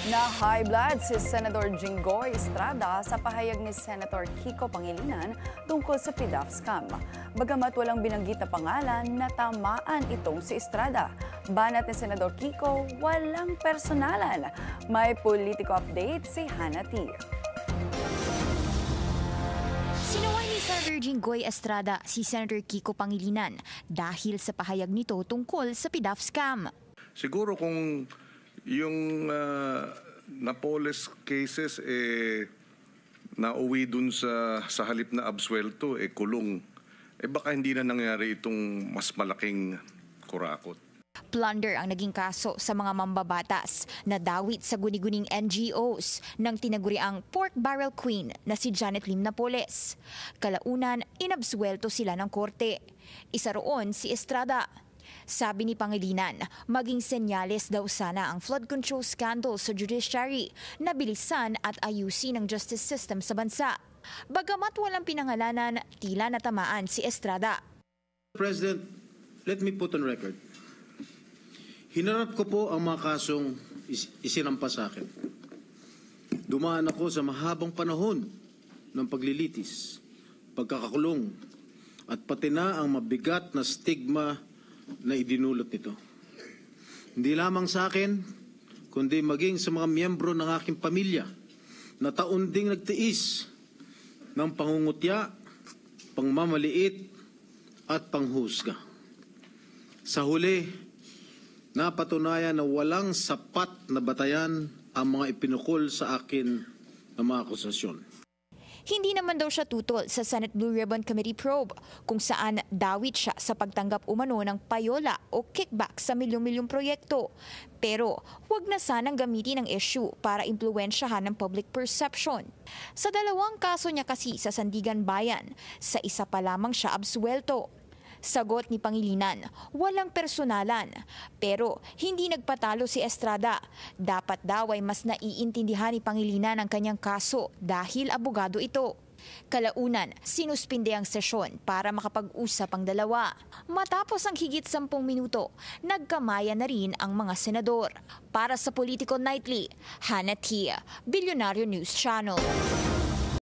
Na high blood si Senador Jinggoy Estrada sa pahayag ni Senator Kiko Pangilinan tungkol sa PDAF scam. Bagamat walang binanggit na pangalan, natamaan itong si Estrada. Banat ni Senador Kiko, walang personalan. May politiko update si Hannah T. Sinuway ni Senator Jinggoy Estrada si Senator Kiko Pangilinan dahil sa pahayag nito tungkol sa PDAF scam. Siguro kung yung Napoles cases nauwi dun sa halip na absuelto kulong, baka hindi na nangyari itong mas malaking kurakot. Plunder ang naging kaso sa mga mambabatas na dawit sa guni-guning NGOs ng tinaguriang pork barrel queen na si Janet Lim Napoles. Kalaunan, inabsuelto sila ng korte. Isa roon si Estrada. Sabi ni Pangilinan, maging senyales daw sana ang flood control scandal sa judiciary na bilisan at ayusin ang justice system sa bansa. Bagamat walang pinangalanan, tila natamaan si Estrada. President, let me put on record. Hinarap ko po ang mga kasong isinampa sa akin. Dumaan ako sa mahabang panahon ng paglilitis, pagkakakulong, at pati na ang mabigat na stigma na idinulot nito. Hindi lamang sa akin, kundi maging sa mga miyembro ng aking pamilya na taon ding nagtiis ng pangungutya, pangmamaliit at panghusga. Sa huli, napatunayan na walang sapat na batayan ang mga ipinukol sa akin ng mga akusasyon. Hindi naman daw siya tutol sa Senate Blue Ribbon Committee probe kung saan dawit siya sa pagtanggap umano ng payola o kickback sa milyong-milyong proyekto. Pero huwag na sanang gamitin ang issue para impluwensyahan ng public perception. Sa dalawang kaso niya kasi sa Sandigan Bayan, sa isa pa lamang siya absuelto. Sagot ni Pangilinan, walang personalan. Pero hindi nagpatalo si Estrada. Dapat daw ay mas naiintindihan ni Pangilinan ang kanyang kaso dahil abogado ito. Kalaunan, sinuspinde ang sesyon para makapag-usap ang dalawa. Matapos ang higit 10 minuto, nagkamaya na rin ang mga senador. Para sa Political Nightly, Hannah T, Billionaire News Channel.